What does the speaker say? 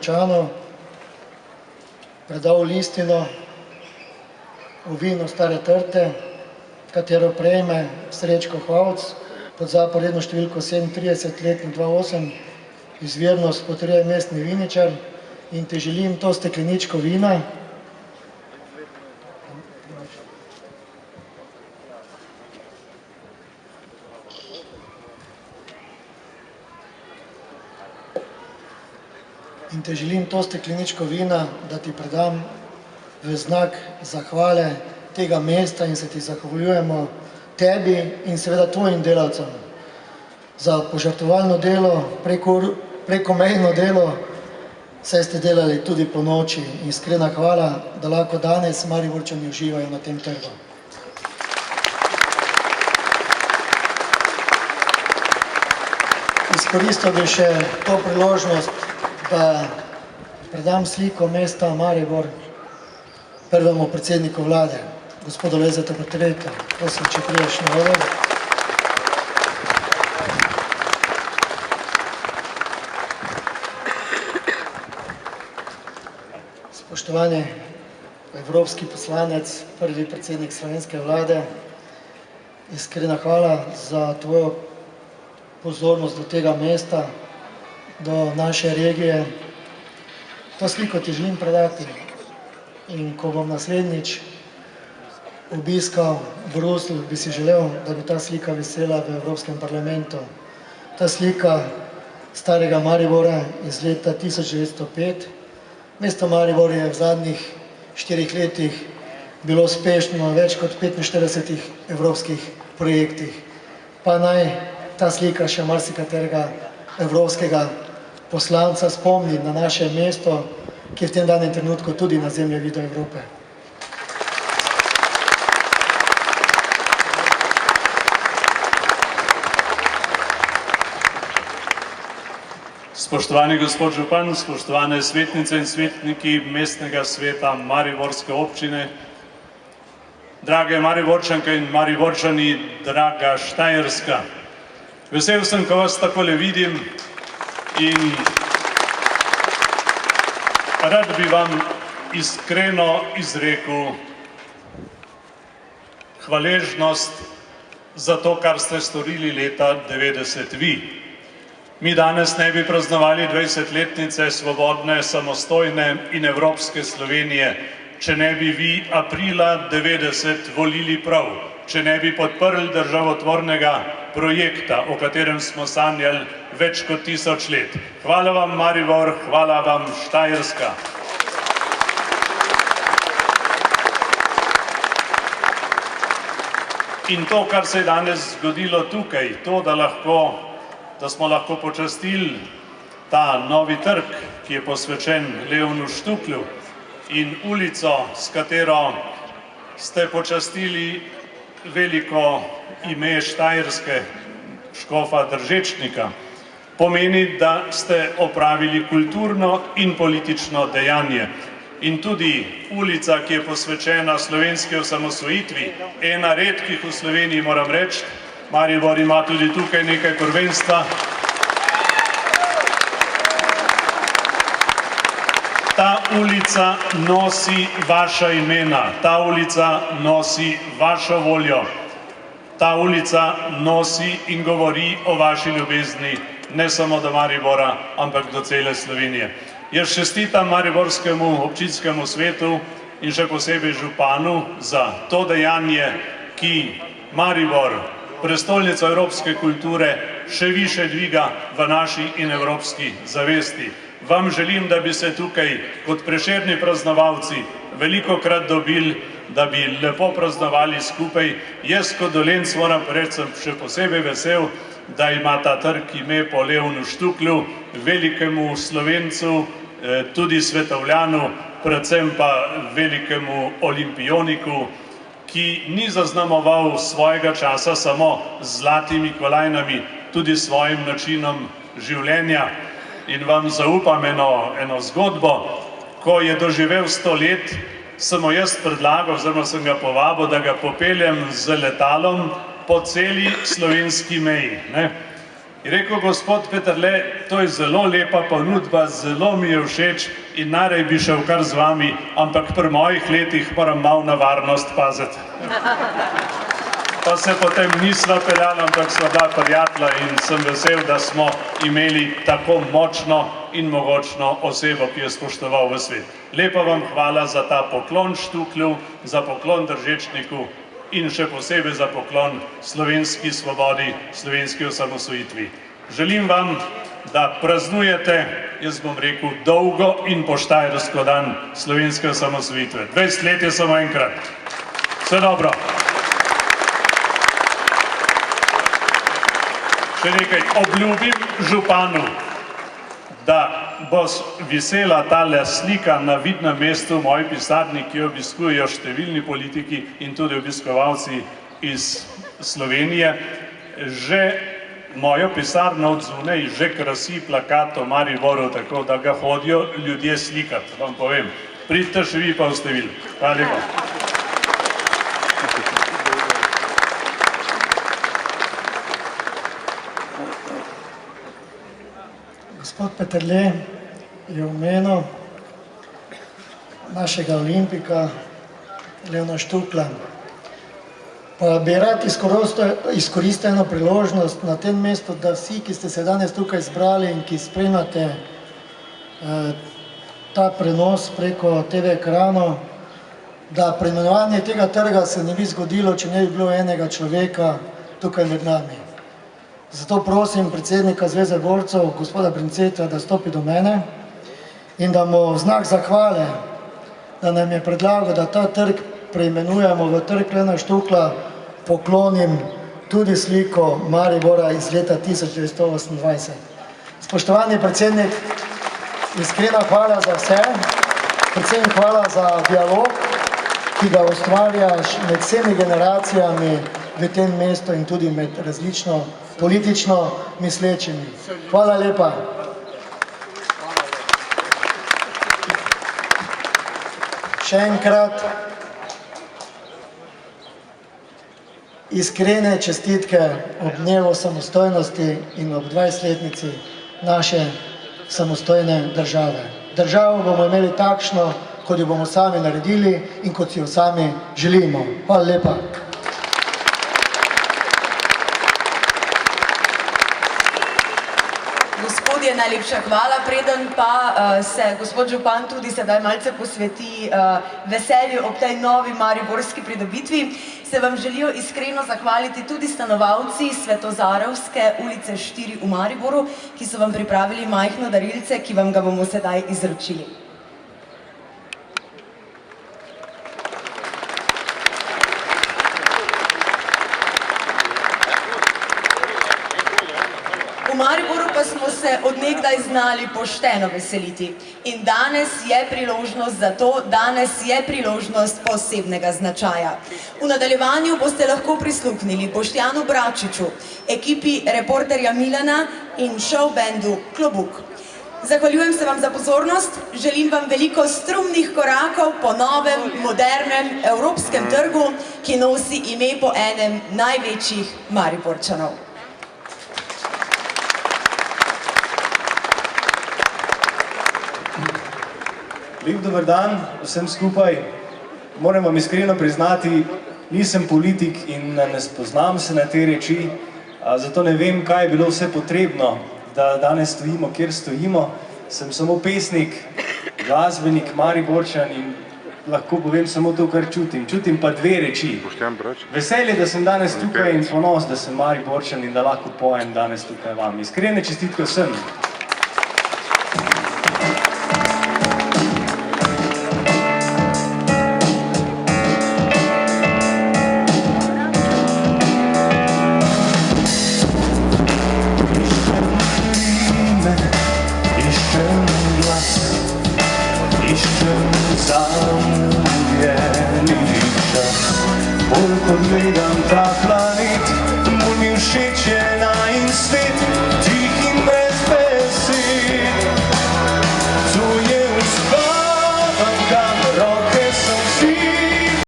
Mariborčanov predal listino o vinu Stare Trte, katero prejme Srečko Hvauc pod zaporedno številko 37 letnik 28, izvirnost potrjuje mestni viničar in ti želim to stekleničko vina. In te želim to stekleničko vina, da ti predam v znak zahvale tega mesta in se ti zahvaljujemo tebi in seveda tvojim delavcem za požrtvovalno delo, prekomejno delo, saj ste delali tudi po noči. Iskrena hvala, da lahko danes Mariborčani uživajo na tem trgu. Izkoristil bi še to priložnost, da predam sliko mesta Maribor prvemu predsedniku vlade, gospodu Lojzetu Peterletu. Prosim, če prideš na oder. Spoštovani evropski poslanec, prvi predsednik slovenske vlade, iskrena hvala za tvojo pozornost do tega mesta, do naše regije. To sliko ti želim predati in ko bom naslednjič obiskal Bruselj, bi si želel, da bi ta slika visela v Evropskem parlamentu. Ta slika starega Maribora iz leta 1905. Mesto Maribor je v zadnjih 4 letih bilo uspešno več kot 45 evropskih projektih. Pa naj ta slika še marsikaterega evropskega poslanca spomni na naše mesto, ki je v tem danem trenutku tudi na zemljevidu Evrope. Spoštovani gospod župan, spoštovane svetnice in svetniki mestnega sveta Mariborske občine, drage Mariborčanke in Mariborčani, draga Štajerska. Vesel sem, ko vas takole vidim in rad bi vam iskreno izrekel hvaležnost za to, kar ste storili leta 90 vi. Mi danes ne bi praznovali 20-letnice svobodne, samostojne in evropske Slovenije, če ne bi vi aprila 90 volili prav, če ne bi podprli državotvornega projekta, o katerem smo sanjali več kot 1000 let. Hvala vam Maribor, hvala vam Štajerska. In to, kar se je danes zgodilo tukaj, to, da smo lahko počastili ta novi trg, ki je posvečen Leonu Štuklju, in ulico, s katero ste počastili veliko ime Štajerske, škofa Držečnika, pomeni, da ste opravili kulturno in politično dejanje. In tudi ulica, ki je posvečena slovenski osamosvojitvi, ena redkih v Sloveniji, moram reči, Maribor ima tudi tukaj nekaj prvenstva. Ta ulica nosi vaša imena, ta ulica nosi vašo voljo, ta ulica nosi in govori o vaši ljubezni, ne samo do Maribora, ampak do cele Slovenije. Jaz čestitam mariborskemu občinskemu svetu in še posebej županu za to dejanje, ki Maribor, prestolnico evropske kulture, še više dviga v naši in evropski zavesti. Vam želim, da bi se tukaj kot Prešerni praznovalci velikokrat dobili, da bi lepo praznovali skupaj. Jaz kot Dolenc moram reči, sem še posebej vesel, da ima ta trg ime po Leonu Štuklju, velikemu Slovencu, tudi svetovljanu, predvsem pa velikemu olimpioniku, ki ni zaznamoval svojega časa samo z zlatimi kolajnami, tudi svojim načinom življenja. In vam zaupam eno zgodbo, ko je doživel 100 let, sem mu jaz predlagal, oziroma sem ga povabil, da ga popeljem z letalom po celi slovenski meji. Je rekel, gospod Peterle, to je zelo lepa ponudba, zelo mi je všeč in narej bi šel kar z vami, ampak pri mojih letih moram malo na varnost paziti. Pa se potem nisva peljala, ampak sva bila prijatelja in sem vesel, da smo imeli tako močno in mogočno osebo, ki je spoštoval v svet. Lepa vam hvala za ta poklon Štuklju, za poklon Držečniku in še posebej za poklon slovenski svobodi, slovenski osamosvojitvi. Želim vam, da praznujete, jaz bom rekel, dolgo in poštajersko dan slovenske osamosvojitve. 20 let je samo enkrat. Vse dobro. Še nekaj, obljubim županu, da bo visela tale slika na vidnem mestu v moji pisarni, ki jo obiskujejo številni politiki in tudi obiskovalci iz Slovenije. Že mojo pisarno od zunaj že krasi plakat o Mariboru, tako da ga hodijo ljudje slikati, vam povem. Pridite še vi pa v števil. Hvala lepa. Gospod Peterle je omenil našega olimpika Leona Štukla. Pa bi rad izkoristil eno priložnost na tem mestu, da vsi, ki ste se danes tukaj zbrali in ki spremljate ta prenos preko TV ekranov, da preimenovanje tega trga se ne bi zgodilo, če ne bi bilo enega človeka tukaj med nami. Zato prosim predsednika Zveze borcev, gospoda Brinceta, da stopi do mene in da mu v znak zahvale, da nam je predlagal, da ta trg preimenujemo v trg Leona Štukla, poklonim tudi sliko Maribora iz leta 1928. Spoštovani predsednik, iskrena hvala za vse, predvsem hvala za dialog, ki ga ustvarjaš med vsemi generacijami v tem mestu in tudi med različno politično mislečimi. Hvala lepa. Še enkrat iskrene čestitke ob dnevu samostojnosti in ob 20-letnici naše samostojne države. Državo bomo imeli takšno, kot jo bomo sami naredili in kot si jo sami želimo. Hvala lepa. Gospodje, najlepša hvala. Preden pa se gospod župan tudi sedaj malce posveti veselju ob tej novi mariborski pridobitvi, se vam želijo iskreno zahvaliti tudi stanovalci Svetozarovske ulice 4 v Mariboru, ki so vam pripravili majhno darilce, ki vam ga bomo sedaj izročili. V Mariboru pa smo se od nekdaj znali pošteno veseliti in danes je priložnost za to, danes je priložnost posebnega značaja. V nadaljevanju boste lahko prisluhnili Boštjanu Bračiču, ekipi reporterja Milana in showbandu Klobuk. Zahvaljujem se vam za pozornost, želim vam veliko strumnih korakov po novem, modernem, evropskem trgu, ki nosi ime po enem največjih Mariborčanov. Lep dober dan vsem skupaj. Moram vam iskreno priznati, nisem politik in ne spoznam se na te reči, zato ne vem, kaj je bilo vse potrebno, da danes stojimo, kjer stojimo. Sem samo pesnik, glasbenik, Mariborčan in lahko povem samo to, kar čutim. Čutim pa dve reči. Veselje, da sem danes tukaj in ponos, da sem Mariborčan in da lahko pojem danes tukaj vam. Iskrene čestitke vsem. Pogledam ta